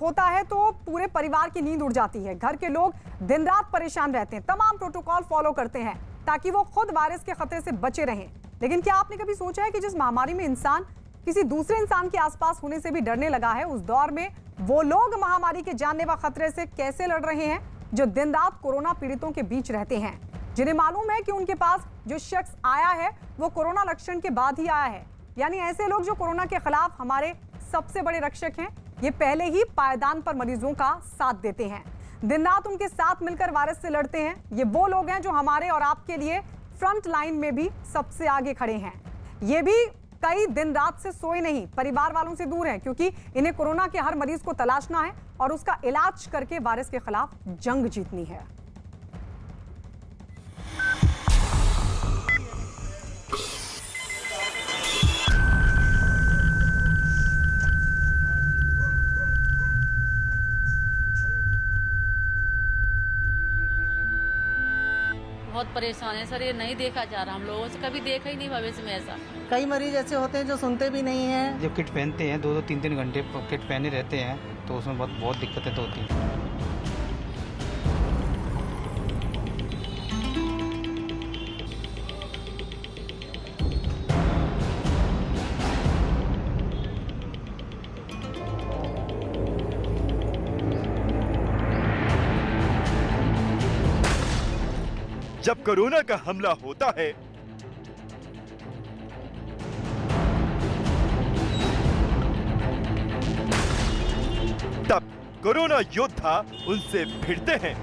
होता है तो पूरे परिवार की नींद उड़ जाती है। घर के लोग दिन रात परेशान रहते हैं, तमाम प्रोटोकॉल फॉलो करते हैं ताकि वो खुद वायरस के खतरे से बचे रहें। लेकिन क्या आपने कभी सोचा है कि जिस महामारी में इंसान किसी दूसरे इंसान के आसपास होने से भी डरने लगा है, उस दौर में वो लोग महामारी के जानलेवा खतरे से कैसे लड़ रहे हैं जो दिन रात कोरोना पीड़ितों के बीच रहते हैं, जिन्हें मालूम है कि उनके पास जो शख्स आया है वो कोरोना लक्षण के बाद ही आया है। यानी ऐसे लोग जो कोरोना के खिलाफ हमारे सबसे बड़े रक्षक हैं, ये पहले ही पायदान पर मरीजों का साथ देते हैं, दिन रात उनके साथ मिलकर वायरस से लड़ते हैं। ये वो लोग हैं जो हमारे और आपके लिए फ्रंट लाइन में भी सबसे आगे खड़े हैं। ये भी कई दिन रात से सोए नहीं, परिवार वालों से दूर हैं, क्योंकि इन्हें कोरोना के हर मरीज को तलाशना है और उसका इलाज करके वायरस के खिलाफ जंग जीतनी है। बहुत परेशान है सर, ये नहीं देखा जा रहा, हम लोगों से कभी देखा ही नहीं भविष्य में ऐसा। कई मरीज ऐसे होते हैं जो सुनते भी नहीं हैं। जब किट पहनते हैं 2-2 3-3 घंटे किट पहने रहते हैं तो उसमें बहुत दिक्कतें तो होती हैं। जब कोरोना का हमला होता है तब कोरोना योद्धा उनसे भिड़ते हैं।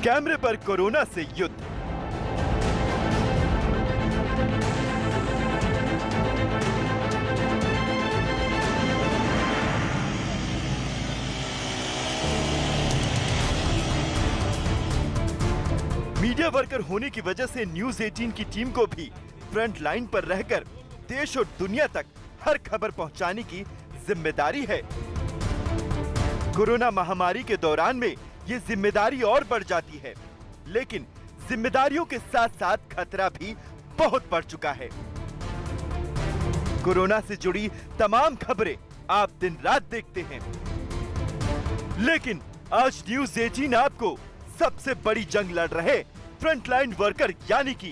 कैमरे पर कोरोना से युद्ध। मीडिया वर्कर होने की वजह से न्यूज 18 की टीम को भी फ्रंट लाइन पर रहकर देश और दुनिया तक हर खबर पहुंचाने की जिम्मेदारी है। कोरोना महामारी के दौरान में ये जिम्मेदारी और बढ़ जाती है, लेकिन जिम्मेदारियों के साथ साथ खतरा भी बहुत बढ़ चुका है। कोरोना से जुड़ी तमाम खबरें आप दिन रात देखते हैं, लेकिन आज न्यूज 18 आपको सबसे बड़ी जंग लड़ रहे फ्रंटलाइन वर्कर यानी कि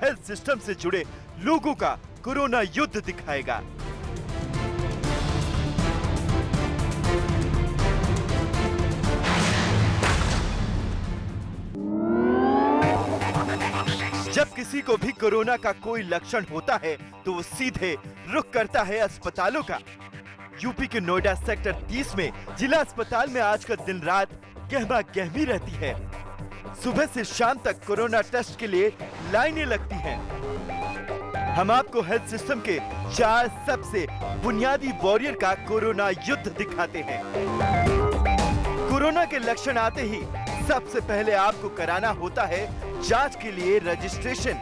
हेल्थ सिस्टम से जुड़े लोगों का कोरोना युद्ध दिखाएगा। जब किसी को भी कोरोना का कोई लक्षण होता है तो वो सीधे रुख करता है अस्पतालों का। यूपी के नोएडा सेक्टर 30 में जिला अस्पताल में आज का दिन रात गहमा गहमी रहती है। सुबह से शाम तक कोरोना टेस्ट के लिए लाइनें लगती हैं। हम आपको हेल्थ सिस्टम के 4 सबसे बुनियादी वॉरियर का कोरोना युद्ध दिखाते हैं। कोरोना के लक्षण आते ही सबसे पहले आपको कराना होता है जांच के लिए रजिस्ट्रेशन।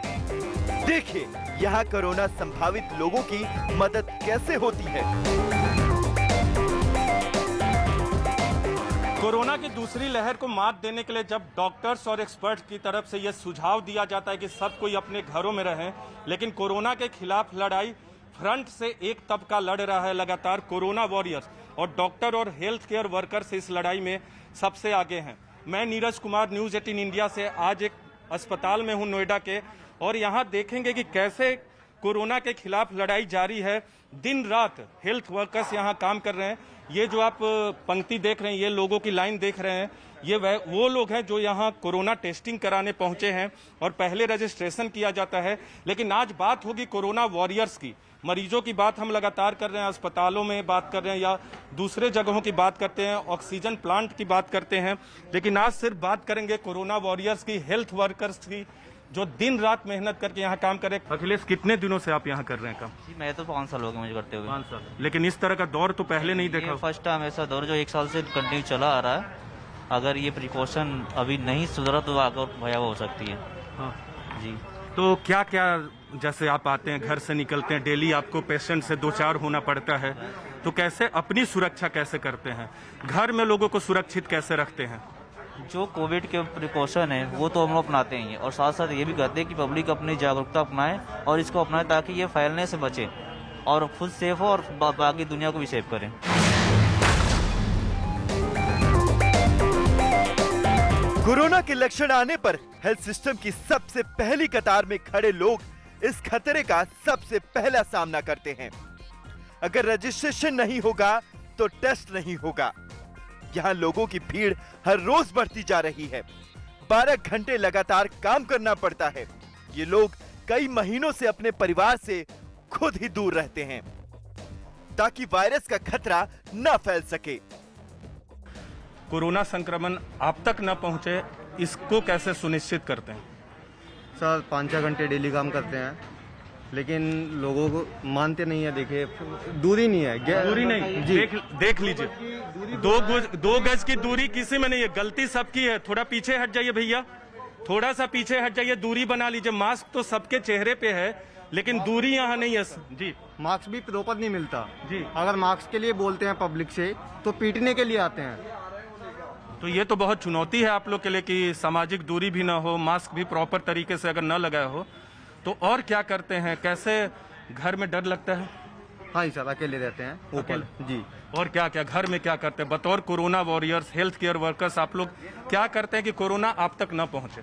देखिए यहाँ कोरोना संभावित लोगों की मदद कैसे होती है। कोरोना की दूसरी लहर को मात देने के लिए जब डॉक्टर्स और एक्सपर्ट्स की तरफ से यह सुझाव दिया जाता है कि सब कोई अपने घरों में रहें, लेकिन कोरोना के खिलाफ लड़ाई फ्रंट से एक तबका लड़ रहा है लगातार, कोरोना वॉरियर्स, और डॉक्टर और हेल्थ केयर वर्कर्स इस लड़ाई में सबसे आगे हैं। मैं नीरज कुमार, न्यूज 18 इंडिया से आज एक अस्पताल में हूं नोएडा के, और यहाँ देखेंगे कि कैसे कोरोना के खिलाफ लड़ाई जारी है। दिन रात हेल्थ वर्कर्स यहाँ काम कर रहे हैं। ये जो आप पंक्ति देख रहे हैं, ये लोगों की लाइन देख रहे हैं, ये वो लोग हैं जो यहाँ कोरोना टेस्टिंग कराने पहुंचे हैं और पहले रजिस्ट्रेशन किया जाता है। लेकिन आज बात होगी कोरोना वॉरियर्स की। मरीजों की बात हम लगातार कर रहे हैं, अस्पतालों में बात कर रहे हैं या दूसरे जगहों की बात करते हैं, ऑक्सीजन प्लांट की बात करते हैं, लेकिन आज सिर्फ बात करेंगे कोरोना वॉरियर्स की, हेल्थ वर्कर्स की, जो दिन रात मेहनत करके यहाँ काम कर रहे हैं। अखिलेश, कितने दिनों से आप यहाँ कर रहे हैं काम? जी मैं तो 5 साल हो गए मुझे करते हुए। 5 साल। लेकिन इस तरह का दौर तो पहले नहीं देखा। फर्स्ट टाइम ऐसा दौर जो 1 साल से कंटिन्यू चला आ रहा है। अगर ये प्रिकॉशन अभी नहीं सुधरा तो आगे भयावह हो सकती है। हाँ जी। तो क्या क्या, जैसे आप आते हैं घर से निकलते हैं, डेली आपको पेशेंट से 2-4 होना पड़ता है, तो कैसे अपनी सुरक्षा कैसे करते हैं, घर में लोगों को सुरक्षित कैसे रखते हैं? जो कोविड के प्रिकॉशन है वो तो हम लोग अपनाते ही हैं, और साथ साथ ये भी कहते हैं कि पब्लिक अपनी जागरूकता अपनाए और इसको अपनाए ताकि ये फैलने से बचे और खुद सेफ हो और बाकी दुनिया को भी सेफ करें। कोरोना के लक्षण आने पर हेल्थ सिस्टम की सबसे पहली कतार में खड़े लोग इस खतरे का सबसे पहला सामना करते हैं। अगर रजिस्ट्रेशन नहीं होगा तो टेस्ट नहीं होगा। यहाँ लोगों की भीड़ हर रोज बढ़ती जा रही है। 12 घंटे लगातार काम करना पड़ता है। ये लोग कई महीनों से अपने परिवार से खुद ही दूर रहते हैं ताकि वायरस का खतरा न फैल सके। कोरोना संक्रमण आप तक न पहुंचे, इसको कैसे सुनिश्चित करते हैं? सर 5-6 घंटे डेली काम करते हैं, लेकिन लोगों को मानते नहीं है। देखिए दूरी नहीं है, दूरी नहीं जी। देख लीजिए, 2 गज की दूरी किसी में नहीं है, गलती सबकी है। थोड़ा पीछे हट जाइए भैया, थोड़ा सा पीछे हट जाइए, दूरी बना लीजिए। मास्क तो सबके चेहरे पे है, लेकिन दूरी यहाँ नहीं है जी। मास्क भी प्रॉपर नहीं मिलता जी। अगर मास्क के लिए बोलते हैं पब्लिक से तो पीटने के लिए आते हैं। तो ये तो बहुत चुनौती है आप लोग के लिए कि सामाजिक दूरी भी ना हो, मास्क भी प्रॉपर तरीके से अगर न लगाया हो तो। और क्या करते हैं, कैसे घर में डर लगता है? हाँ जी सर, अकेले रहते हैं ऊपर जी। और क्या क्या घर में क्या करते हैं बतौर corona warriors, health care workers? आप लोग क्या करते हैं कि कोरोना आप तक न पहुंचे?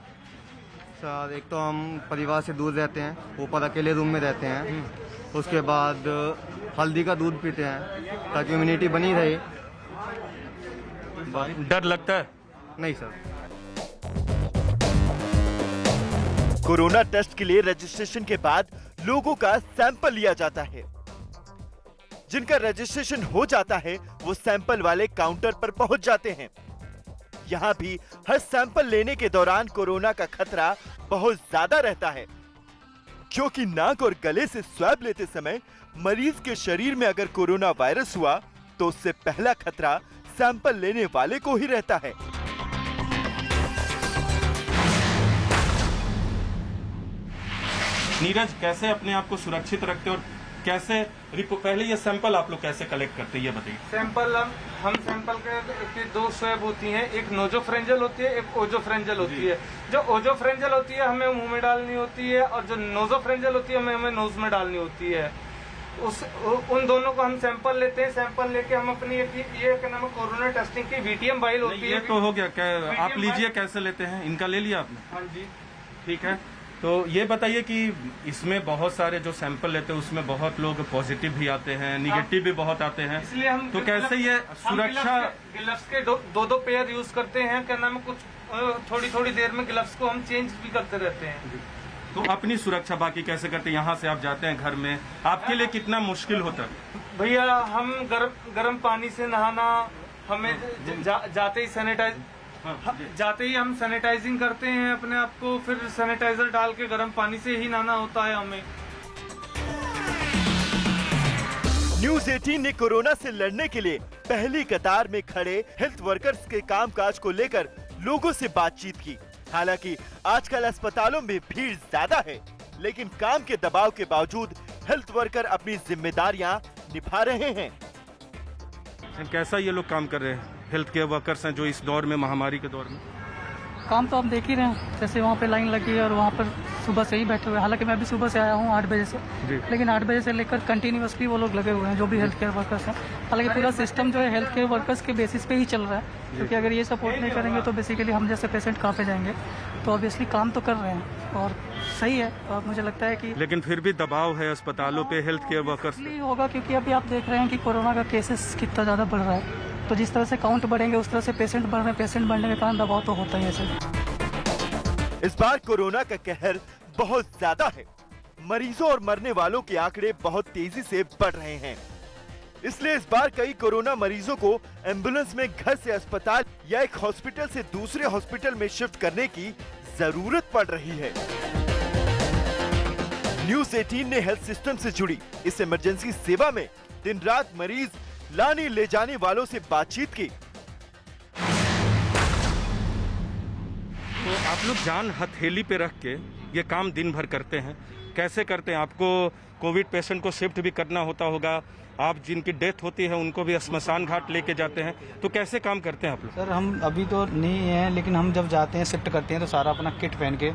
सर एक तो हम परिवार से दूर रहते हैं, ऊपर अकेले रूम में रहते हैं। उसके बाद हल्दी का दूध पीते हैं ताकि इम्यूनिटी बनी रहे। डर लगता है? नहीं सर। कोरोना टेस्ट के लिए रजिस्ट्रेशन के बाद लोगों का सैंपल लिया जाता है। जिनका रजिस्ट्रेशन हो जाता है वो सैंपल वाले काउंटर पर पहुंच जाते हैं। यहाँ भी हर सैंपल लेने के दौरान कोरोना का खतरा बहुत ज्यादा रहता है, क्योंकि नाक और गले से स्वैब लेते समय मरीज के शरीर में अगर कोरोना वायरस हुआ तो उससे पहला खतरा सैंपल लेने वाले को ही रहता है। नीरज, कैसे अपने आप को सुरक्षित रखते और कैसे पहले ये सैंपल आप लोग कैसे कलेक्ट करते हैं ये बताइए। सैंपल हम सैंपल के 2 स्वैब होती हैं, एक नोजोफ्रेंजल होती है, एक ओजोफ्रेंजल होती है। जो ओजोफ्रेंजल होती है हमें मुंह में डालनी होती है, और जो नोजोफ्रेंजल होती है हमें नोज में डालनी होती है। उन दोनों को हम सैंपल लेते हैं। सैंपल लेके हम अपनी ये क्या नाम है, कोरोना टेस्टिंग की VTM फाइल होती है। ये तो हो गया, क्या आप लीजिए, कैसे लेते हैं? इनका ले लिया आपने? हाँ जी, ठीक है। तो ये बताइए कि इसमें बहुत सारे जो सैंपल लेते हैं उसमें बहुत लोग पॉजिटिव भी आते हैं, निगेटिव भी बहुत आते हैं, इसलिए हम तो कैसे ये सुरक्षा? ग्लव्स के 2 पेयर यूज करते हैं। क्या नाम है, कुछ थोड़ी देर में ग्लव्स को हम चेंज भी करते रहते हैं। तो अपनी सुरक्षा बाकी कैसे करते हैं? यहाँ से आप जाते हैं घर में, आपके लिए कितना मुश्किल होता है? भैया हम गर्म पानी से नहाना, हमें जाते ही जाते ही हम सैनिटाइजिंग करते हैं अपने आप को, फिर सैनिटाइजर डाल के गर्म पानी से ही नहाना होता है हमें। न्यूज़ 18 ने कोरोना से लड़ने के लिए पहली कतार में खड़े हेल्थ वर्कर्स के कामकाज को लेकर लोगों से बातचीत की। हालांकि आजकल अस्पतालों में भीड़ ज्यादा है, लेकिन काम के दबाव के बावजूद हेल्थ वर्कर अपनी जिम्मेदारियां निभा रहे हैं। कैसा ये लोग काम कर रहे हैं, हेल्थ केयर वर्कर्स हैं जो इस दौर में, महामारी के दौर में? काम तो आप देख ही रहे हैं, जैसे वहाँ पे लाइन लगी है और वहाँ पर सुबह से ही बैठे हुए हैं। हालांकि मैं भी सुबह से आया हूँ 8 बजे से, लेकिन 8 बजे से लेकर कंटिन्यूअसली वो लोग लगे हुए हैं जो भी हेल्थ केयर वर्कर्स हैं। हालांकि पूरा सिस्टम जो है हेल्थ केयर वर्कर्स के बेसिस पे ही चल रहा है, क्योंकि अगर ये सपोर्ट नहीं करेंगे तो बेसिकली हम जैसे पेशेंट कहाँ पे जाएंगे। तो ऑब्वियसली काम तो कर रहे हैं और सही है, और मुझे लगता है कि लेकिन फिर भी दबाव है अस्पतालों पे हेल्थ केयर वर्कर्स पे। होगा, क्योंकि अभी आप देख रहे हैं कि कोरोना का केसेस कितना ज़्यादा बढ़ रहा है। तो जिस तरह से काउंट बढ़ेंगे उस तरह से पेशेंट बढ़ रहे हैं, पेशेंट बढ़ने के कारण दबाव तो होता ही है सर। इस बार कोरोना का कहर बहुत ज्यादा है। मरीजों और मरने वालों के आंकड़े बहुत तेजी से बढ़ रहे हैं। इसलिए इस बार कई कोरोना मरीजों को एम्बुलेंस में घर से अस्पताल या एक हॉस्पिटल से दूसरे हॉस्पिटल में शिफ्ट करने की जरूरत पड़ रही है। न्यूज़ 18 ने हेल्थ सिस्टम से जुड़ी इस इमरजेंसी सेवा में दिन रात मरीज लाने ले जाने वालों से बातचीत की। तो आप लोग जान हथेली पे रख के ये काम दिन भर करते हैं, कैसे करते हैं? आपको कोविड पेशेंट को शिफ्ट भी करना होता होगा, आप जिनकी डेथ होती है उनको भी श्मशान घाट लेके जाते हैं, तो कैसे काम करते हैं आप लोग? सर हम अभी तो नहीं हैं, लेकिन हम जब जाते हैं शिफ्ट करते हैं तो सारा अपना किट पहन के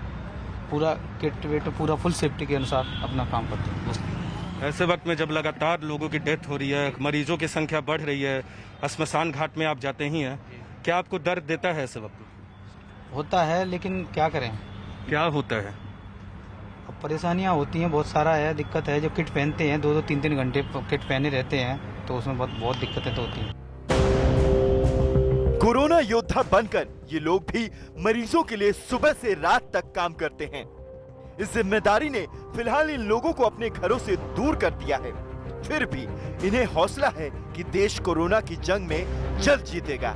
पूरा किट वेट पूरा फुल सेफ्टी के अनुसार अपना काम करते हैं। ऐसे वक्त में जब लगातार लोगों की डेथ हो रही है, मरीजों की संख्या बढ़ रही है, श्मशान घाट में आप जाते ही हैं, क्या आपको दर्द देता है ऐसे वक्त? होता है, लेकिन क्या करें। क्या होता है? अब परेशानियाँ होती हैं, बहुत सारा है, दिक्कत है। जब किट पहनते हैं 2-2 3-3 घंटे किट पहने रहते हैं तो उसमें बहुत दिक्कतें तो होती हैं। कोरोना योद्धा बनकर ये लोग भी मरीजों के लिए सुबह से रात तक काम करते हैं। इस जिम्मेदारी ने फिलहाल इन लोगों को अपने घरों से दूर कर दिया है। फिर भी इन्हें हौसला है कि देश कोरोना की जंग में जल्द जीतेगा।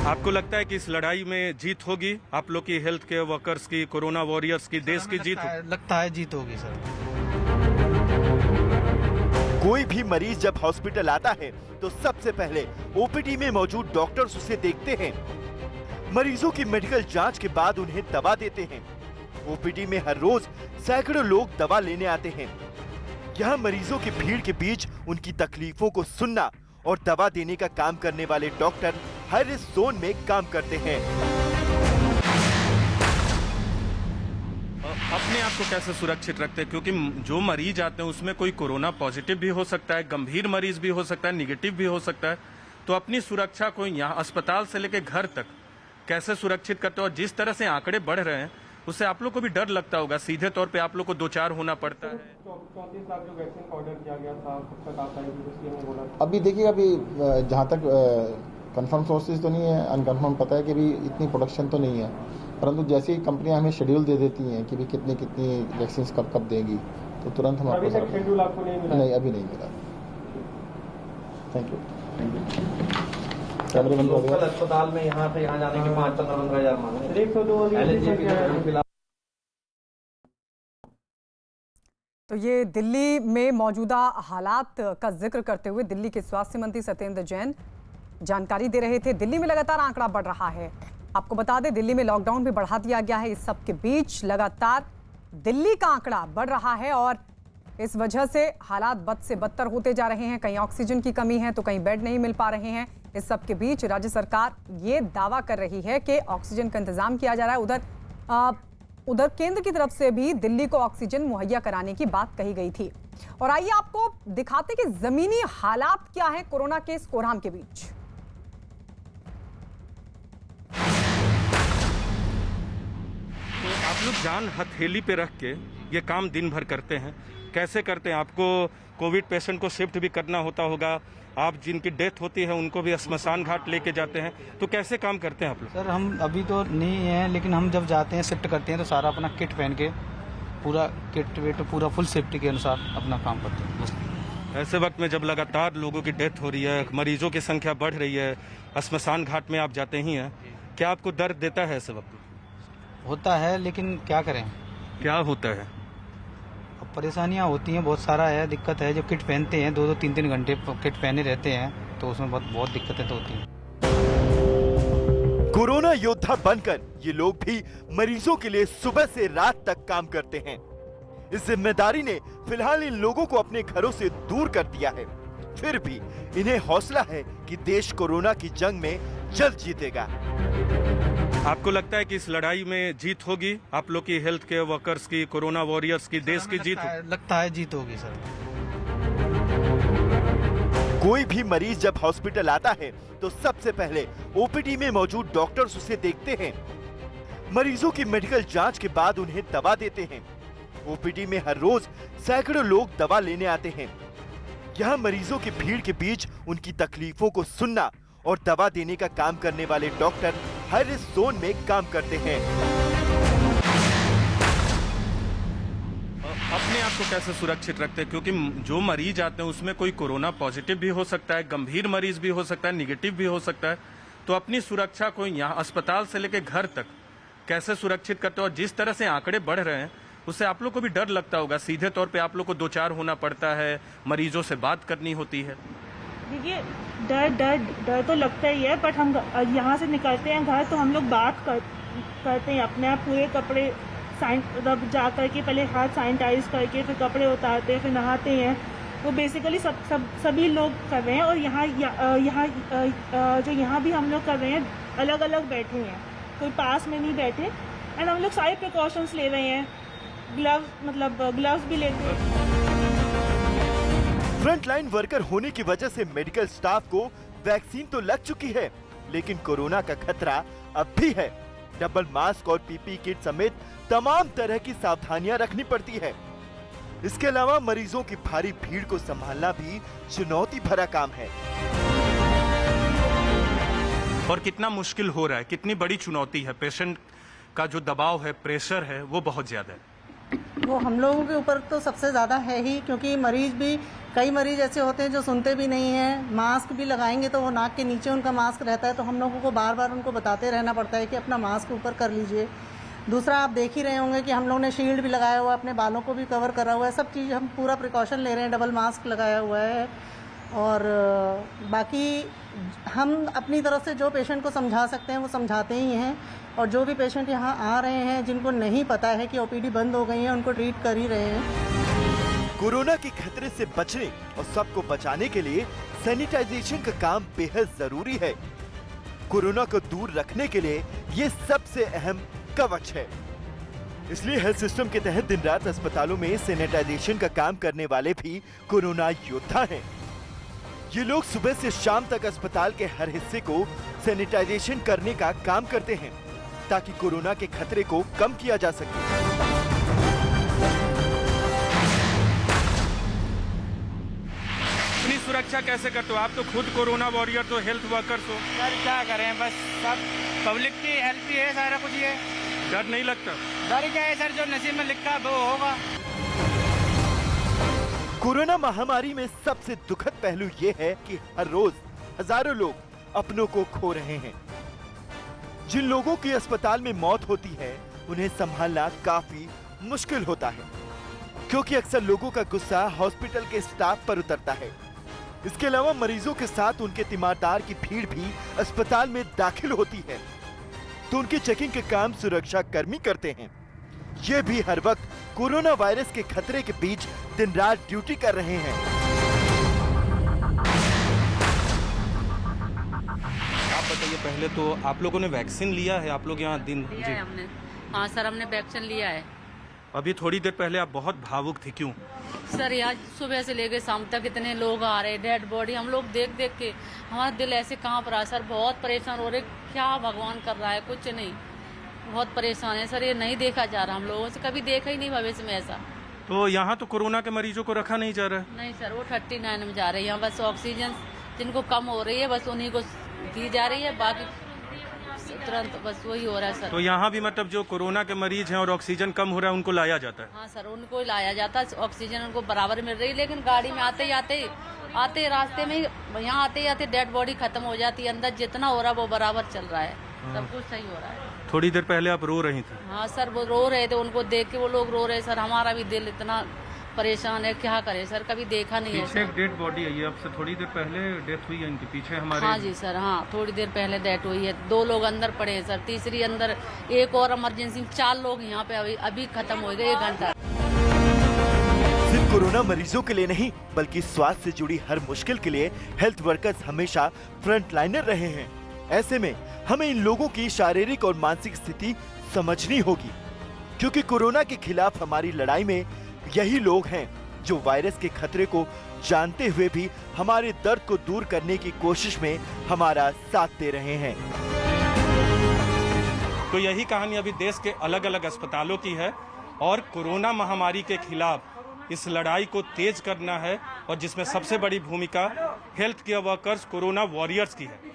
आपको लगता है कि इस लड़ाई में जीत होगी? आप लोग की हेल्थ केयर वर्कर्स की, कोरोना वॉरियर्स की, देश की जीत लगता है जीत होगी सर। कोई भी मरीज जब हॉस्पिटल आता है तो सबसे पहले ओपीडी में मौजूद डॉक्टर्स उसे देखते हैं। मरीजों की मेडिकल जांच के बाद उन्हें दवा देते हैं। ओपीडी में हर रोज सैकड़ों लोग दवा लेने आते हैं। यहाँ मरीजों की भीड़ के बीच उनकी तकलीफों को सुनना और दवा देने का काम करने वाले डॉक्टर हाई रिस्क जोन में काम करते हैं। अपने आप को कैसे सुरक्षित रखते हैं? क्योंकि जो मरीज आते हैं उसमें कोई कोरोना पॉजिटिव भी हो सकता है, गंभीर मरीज भी हो सकता है, निगेटिव भी हो सकता है। तो अपनी सुरक्षा को यहाँ अस्पताल से लेकर घर तक कैसे सुरक्षित करते हो? और जिस तरह से आंकड़े बढ़ रहे हैं उससे आप लोग को भी डर लगता होगा, सीधे तौर पे आप लोग को 2-4 होना पड़ता है। 34 लाख जो वैक्सीन का ऑर्डर किया गया था, कब तक आता है उसकी हमें बोला? अभी देखिए, अभी जहाँ तक कंफर्म सोर्सेज तो नहीं है, अनकंफर्म पता है कि अभी इतनी प्रोडक्शन तो नहीं है, परंतु जैसे ही कंपनियां हमें शेड्यूल दे देती हैं कि भी कितनी कितनी वैक्सीन कब देंगी, तो तुरंत हम आपको शेड्यूल आपको नहीं मिला? नहीं, अभी नहीं मिला। Thank you. कैमरे बंद हो गया। अस्पताल में यहाँ से यहाँ जाने के 5-15,000 मांगे। तो ये दिल्ली में मौजूदा हालात का जिक्र करते हुए दिल्ली के स्वास्थ्य मंत्री सत्येंद्र जैन जानकारी दे रहे थे। दिल्ली में लगातार आंकड़ा बढ़ रहा है। आपको बता दें, दिल्ली में लॉकडाउन भी बढ़ा दिया गया है। इस सब के बीच लगातार दिल्ली का आंकड़ा बढ़ रहा है और इस वजह से हालात बद से बदतर होते जा रहे हैं। कहीं ऑक्सीजन की कमी है तो कहीं बेड नहीं मिल पा रहे हैं। इस सब के बीच राज्य सरकार ये दावा कर रही है कि ऑक्सीजन का इंतजाम किया जा रहा है। उधर केंद्र की तरफ से भी दिल्ली को ऑक्सीजन मुहैया कराने की बात कही गई थी। और आइए आपको दिखाते कि जमीनी हालात क्या है कोरोना के इस कोहराम के बीच। तो आप लोग जान हथेली पे रख के ये काम दिन भर करते हैं, कैसे करते हैं? आपको कोविड पेशेंट को शिफ्ट भी करना होता होगा, आप जिनकी डेथ होती है उनको भी श्मशान घाट लेके जाते हैं, तो कैसे काम करते हैं आप लोग? सर हम अभी तो नहीं हैं, लेकिन हम जब जाते हैं शिफ्ट करते हैं तो सारा अपना किट पहन के पूरा किट वेट पूरा फुल सेफ्टी के अनुसार अपना काम करते हैं। ऐसे वक्त में जब लगातार लोगों की डेथ हो रही है, मरीजों की संख्या बढ़ रही है, श्मशान घाट में आप जाते ही हैं, क्या आपको दर्द देता है ऐसे वक्त? होता है, लेकिन क्या करें। क्या होता है? अब परेशानियाँ होती हैं, बहुत सारा है, दिक्कत है। जब किट पहनते हैं 2-2 3-3 घंटे किट पहने रहते हैं तो उसमें बहुत दिक्कतें तो होती हैं। कोरोना योद्धा बनकर ये लोग भी मरीजों के लिए सुबह से रात तक काम करते हैं। इस जिम्मेदारी ने फिलहाल इन लोगों को अपने घरों से दूर कर दिया है। फिर भी इन्हें हौसला है कि देश कोरोना की जंग में जल्द जीतेगा। आपको लगता है कि इस लड़ाई में जीत होगी? आप लोग की हेल्थ केयर वर्कर्स की, कोरोना वॉरियर्स की, देश की जीत लगता है जीत होगी सर। कोई भी मरीज जब हॉस्पिटल आता है तो सबसे पहले ओपीडी में मौजूद डॉक्टर्स उसे देखते हैं। मरीजों की मेडिकल जांच के बाद उन्हें दवा देते हैं। ओपीडी में हर रोज सैकड़ों लोग दवा लेने आते हैं। यहाँ मरीजों की भीड़ के बीच उनकी तकलीफों को सुनना और दवा देने का काम करने वाले डॉक्टर हाई रिस्क जोन में काम करते हैं। अपने आप को कैसे सुरक्षित रखते हैं? क्योंकि जो मरीज आते हैं उसमें कोई कोरोना पॉजिटिव भी हो सकता है, गंभीर मरीज भी हो सकता है, निगेटिव भी हो सकता है। तो अपनी सुरक्षा को यहाँ अस्पताल से लेकर घर तक कैसे सुरक्षित करते हो? और जिस तरह से आंकड़े बढ़ रहे हैं उससे आप लोग को भी डर लगता होगा, सीधे तौर पे आप लोग को 2-4 होना पड़ता है, मरीजों से बात करनी होती है। देखिए, डर तो लगता ही है, बट हम यहाँ से निकलते हैं घर तो हम लोग बात करते हैं, अपने आप पूरे कपड़े मतलब जा करके पहले हाथ सैनिटाइज करके फिर कपड़े उतारते हैं, फिर नहाते हैं। वो बेसिकली सभी लोग कर रहे हैं। और यहाँ भी हम लोग कर रहे हैं, अलग अलग बैठे हैं, कोई पास में नहीं बैठे। एंड हम लोग सारे प्रिकॉशंस ले रहे हैं, ग्लव्स भी लेते हैं। फ्रंटलाइन वर्कर होने की वजह से मेडिकल स्टाफ को वैक्सीन तो लग चुकी है, लेकिन कोरोना का खतरा अब भी है। डबल मास्क और पीपी किट समेत तमाम तरह की सावधानियां रखनी पड़ती है। इसके अलावा मरीजों की भारी भीड़ को संभालना भी चुनौती भरा काम है। और कितना मुश्किल हो रहा है, कितनी बड़ी चुनौती है। पेशेंट का जो दबाव है, प्रेशर है, वो बहुत ज्यादा है। वो हम लोगों के ऊपर तो सबसे ज़्यादा है ही, क्योंकि कई मरीज ऐसे होते हैं जो सुनते भी नहीं हैं। मास्क भी लगाएंगे तो वो नाक के नीचे उनका मास्क रहता है, तो हम लोगों को बार बार उनको बताते रहना पड़ता है कि अपना मास्क ऊपर कर लीजिए। दूसरा, आप देख ही रहे होंगे कि हम लोगों ने शील्ड भी लगाया हुआ है, अपने बालों को भी कवर करा हुआ है, सब चीज़ हम पूरा प्रिकॉशन ले रहे हैं, डबल मास्क लगाया हुआ है। और बाकी हम अपनी तरफ से जो पेशेंट को समझा सकते हैं वो समझाते ही हैं। और जो भी पेशेंट यहाँ आ रहे हैं जिनको नहीं पता है कि ओपीडी बंद हो गई है, उनको ट्रीट कर ही रहे हैं। कोरोना के खतरे से बचने और सबको बचाने के लिए सैनिटाइजेशन का काम बेहद जरूरी है। कोरोना को दूर रखने के लिए ये सबसे अहम कवच है। इसलिए हेल्थ सिस्टम के तहत दिन रात अस्पतालों में सैनिटाइजेशन का काम करने वाले भी कोरोना योद्धा हैं। ये लोग सुबह से शाम तक अस्पताल के हर हिस्से को सैनिटाइजेशन करने का काम करते हैं, ताकि कोरोना के खतरे को कम किया जा सके। अपनी सुरक्षा कैसे करते हो? आप तो खुद कोरोना वॉरियर, तो हेल्थ वर्कर्स हो। सर क्या करें, बस सब पब्लिक की हेल्प ही है सारा कुछ। ये डर नहीं लगता? डर क्या है सर, जो नसीब में लिखा वो होगा। कोरोना महामारी में सबसे दुखद पहलू ये है कि हर रोज हजारों लोग अपनों को खो रहे हैं। जिन लोगों की अस्पताल में मौत होती है, उन्हें संभालना काफी मुश्किल होता है, क्योंकि अक्सर लोगों का गुस्सा हॉस्पिटल के स्टाफ पर उतरता है। इसके अलावा मरीजों के साथ उनके तीमारदार की भीड़ भी अस्पताल में दाखिल होती है, तो उनकी चेकिंग के काम सुरक्षा कर्मी करते हैं। ये भी हर वक्त कोरोना वायरस के खतरे के बीच दिन रात ड्यूटी कर रहे हैं। आप बताइए, पहले तो आप लोगों ने वैक्सीन लिया है? आप लोग यहाँ दिन लिया है हमने। हाँ सर, हमने वैक्सीन लिया है। अभी थोड़ी देर पहले आप बहुत भावुक थी, क्यों? सर यहाँ सुबह से लेकर शाम तक इतने लोग आ रहे, डेड बॉडी हम लोग देख देख के हमारा दिल ऐसे कहाँ पर आ। सर बहुत परेशान हो रहे, क्या भगवान कर रहा है, कुछ नहीं, बहुत परेशान है सर। ये नहीं देखा जा रहा, हम लोगों से कभी देखा ही नहीं भविष्य में ऐसा। तो यहाँ तो कोरोना के मरीजों को रखा नहीं जा रहा है? नहीं सर, वो 39 में जा रहे हैं। यहाँ बस ऑक्सीजन जिनको कम हो रही है बस उन्हीं को दी जा रही है, बाकी तुरंत बस वही हो रहा है सर। तो यहाँ भी मतलब जो कोरोना के मरीज हैं और ऑक्सीजन कम हो रहा है, उनको लाया जाता है? हाँ सर, उनको लाया जाता है, ऑक्सीजन उनको बराबर मिल रही है। लेकिन गाड़ी में आते रास्ते में यहाँ आते डेड बॉडी खत्म हो जाती है। अंदर जितना हो रहा है वो बराबर चल रहा है, सब कुछ सही हो रहा है। थोड़ी देर पहले आप रो रही थी? हाँ सर, वो रो रहे थे, उनको देख के वो लोग रो रहे सर। हमारा भी दिल इतना परेशान है, क्या करे सर, कभी देखा नहीं है। पीछे एक डेड बॉडी आई है, अब से थोड़ी देर पहले डेथ हुई है इनके पीछे हमारे। हाँ जी सर, हाँ थोड़ी देर पहले डेथ हुई है। 2 लोग अंदर पड़े हैं सर, तीसरी अंदर, एक और इमरजेंसी में 4 लोग यहाँ पे अभी खत्म हो गए 1 घंटा। सिर्फ कोरोना मरीजों के लिए नहीं, बल्कि स्वास्थ्य से जुड़ी हर मुश्किल के लिए हेल्थ वर्कर्स हमेशा फ्रंट लाइनर रहे हैं। ऐसे में हमें इन लोगों की शारीरिक और मानसिक स्थिति समझनी होगी, क्योंकि कोरोना के खिलाफ हमारी लड़ाई में यही लोग हैं जो वायरस के खतरे को जानते हुए भी हमारे दर्द को दूर करने की कोशिश में हमारा साथ दे रहे हैं। तो यही कहानी अभी देश के अलग अलग अस्पतालों की है, और कोरोना महामारी के खिलाफ इस लड़ाई को तेज करना है, और जिसमें सबसे बड़ी भूमिका health care workers, corona warriors की है।